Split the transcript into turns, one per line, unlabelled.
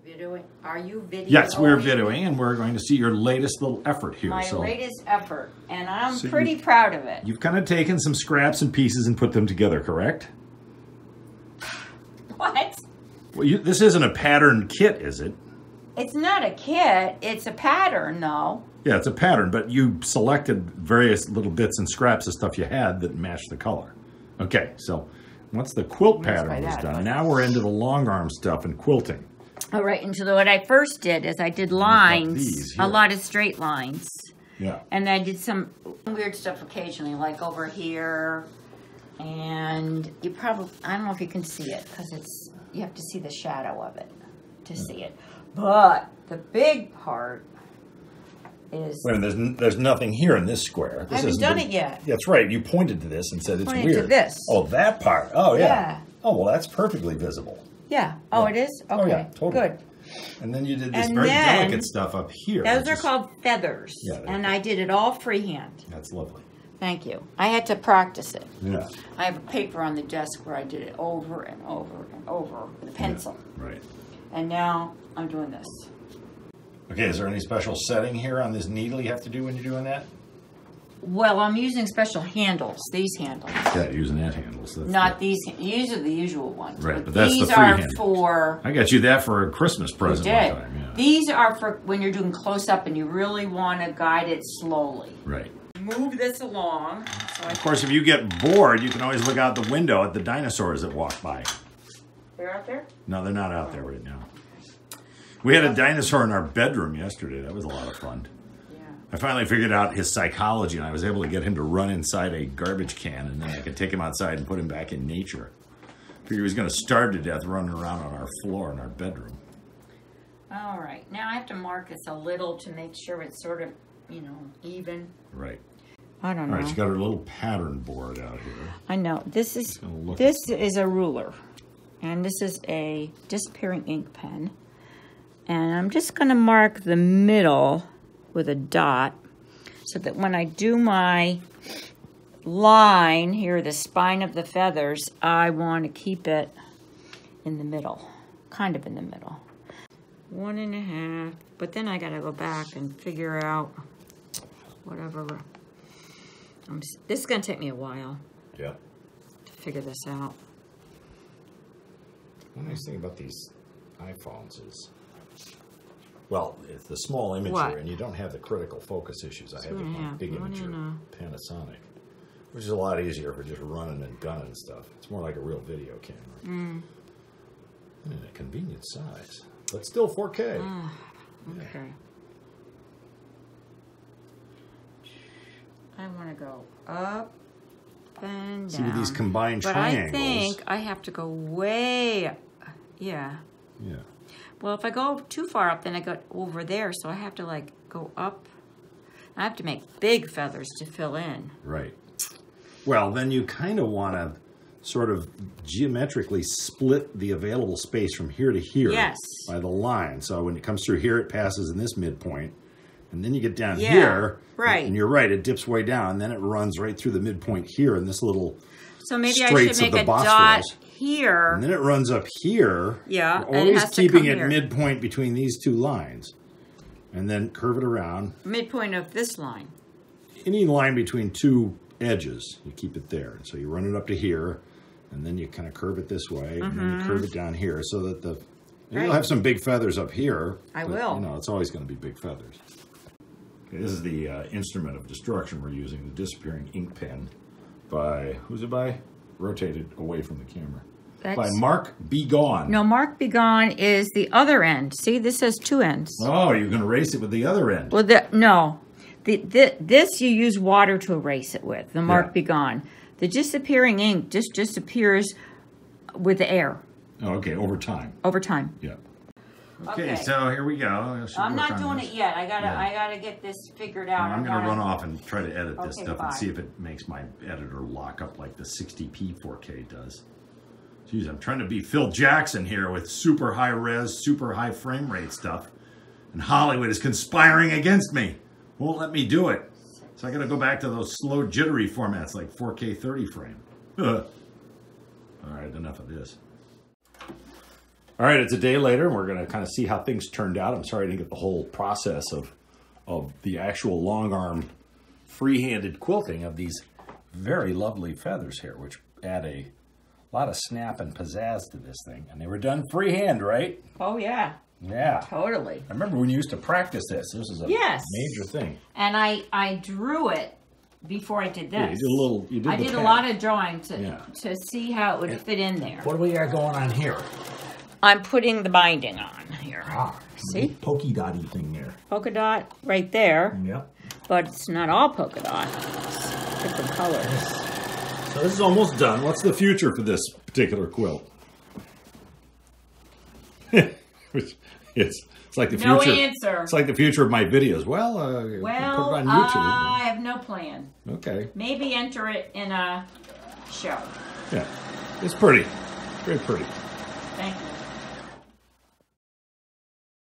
videoing? Are you videoing?
Yes, we're videoing, and we're going to see your latest little effort here.
My latest effort, and I'm pretty proud of it.
You've kind of taken some scraps and pieces and put them together, correct?
What?
Well, this isn't a pattern kit, is it?
It's not a kit. It's a pattern, though.
Yeah, it's a pattern, but you selected various little bits and scraps of stuff you had that matched the color. Okay, so once the quilt pattern was done, now we're into the long arm stuff and quilting.
All right, and so what I first did is I did lines, a lot of straight lines.
Yeah.
And I did some weird stuff occasionally, like over here. And you probably, I don't know if you can see it, because you have to see the shadow of it to see it. But the big part is...
Wait, there's nothing here in this square.
I haven't done it yet.
That's right. You pointed to this and said it's weird.
Pointed to this.
Oh, that part. Oh, yeah. Oh, well, that's perfectly visible.
Yeah. Oh, it is? Okay.
Oh, yeah, totally.
Good.
And then you did this very delicate stuff up here.
Those are called feathers. Yeah, and I did it all freehand.
That's lovely.
Thank you. I had to practice it.
Yeah.
I have a paper on the desk where I did it over and over and over with a pencil.
Yeah, right.
And now I'm doing this.
Okay, is there any special setting here on this needle you have to do when you're doing that?
Well, I'm using special handles, these handles.
Yeah, using that handles.
Not these, these are the usual ones.
Right, but that's the free handles.
For...
I got you that for a Christmas present one time. Yeah.
These are for when you're doing close-up and you really want to guide it slowly.
Right.
Move this along. So
of course, if you get bored, you can always look out the window at the dinosaurs that walk by.
They're out there?
No, they're not out there right now. We had a dinosaur in our bedroom yesterday. That was a lot of fun.
Yeah.
I finally figured out his psychology, and I was able to get him to run inside a garbage can, and then I could take him outside and put him back in nature. I figured he was going to starve to death running around on our floor in our bedroom.
All right. Now I have to mark this a little to make sure it's sort of, you know, even.
Right.
I don't know.
All right, she's got her little pattern board out here.
I know. This is a ruler, and this is a disappearing ink pen. And I'm just going to mark the middle with a dot so that when I do my line here, the spine of the feathers, I want to keep it in the middle, kind of in the middle. 1.5, but then I got to go back and figure out whatever. This is going to take me a while.
Yeah.
To figure this out.
One nice thing about these iPhones is, well, it's the small imager, and you don't have the critical focus issues I have with my big imager Panasonic, which is a lot easier for just running and gunning stuff. It's more like a real video camera. And in a convenient size, but still 4K.
Okay.
Yeah.
I want to go up and down.
See, with these combined triangles.
But I think I have to go way up. Yeah.
Yeah.
Well, if I go too far up, then I go over there, so I have to, like, go up. I have to make big feathers to fill in.
Right. Well, then you kind of want to sort of geometrically split the available space from here to here by the line. So when it comes through here, it passes in this midpoint. And then you get down here, and you're right, it dips way down, and then it runs right through the midpoint here in this little
so maybe I should make a dot here.
And then it runs up here.
Yeah,
You're always keeping it midpoint between these two lines. And then curve it around.
Midpoint of this line.
Any line between two edges, you keep it there. And so you run it up to here, and then you kind of curve it this way, and then you curve it down here so that you'll have some big feathers up here.
I will.
You know, it's always going to be big feathers. Okay, this is the instrument of destruction we're using, the disappearing ink pen by, who's it by? Rotated away from the camera. By Mark Be Gone.
No, Mark Be Gone is the other end. See, this has two ends.
Oh, you're going to erase it with the other end.
Well, no. This you use water to erase it with, the Mark Be Gone. The disappearing ink just disappears with the air.
Oh, okay, over time.
Over time.
Yeah. Okay, so here we go.
I'm not doing it yet. I gotta get this figured out.
I'm gonna run off and try to edit this stuff and see if it makes my editor lock up like the 60p 4K does. Jeez, I'm trying to be Phil Jackson here with super high res, super high frame rate stuff, and Hollywood is conspiring against me. Won't let me do it. So I gotta go back to those slow jittery formats like 4K 30 frame. All right, enough of this. All right, it's a day later, and we're going to kind of see how things turned out. I'm sorry I didn't get the whole process of the actual long arm free-handed quilting of these very lovely feathers here, which add a lot of snap and pizzazz to this thing. And they were done freehand, right?
Oh, yeah.
Yeah.
Totally.
I remember when you used to practice this. This is a major thing.
And I drew it before I did this.
Yeah, you did a little. You did
I did a lot of drawing to see how it would fit in there.
What do we got going on here?
I'm putting the binding on here.
Ah,
see?
Polka dotty thing there.
Polka dot right there.
Yep.
But it's not all polka dot. It's different colors.
So this is almost done. What's the future for this particular quilt? It's like the future.
No answer.
It's like the future of my videos. Well, put it on YouTube.
I have no plan.
Okay.
Maybe enter it in a show.
Yeah, it's pretty. Very pretty.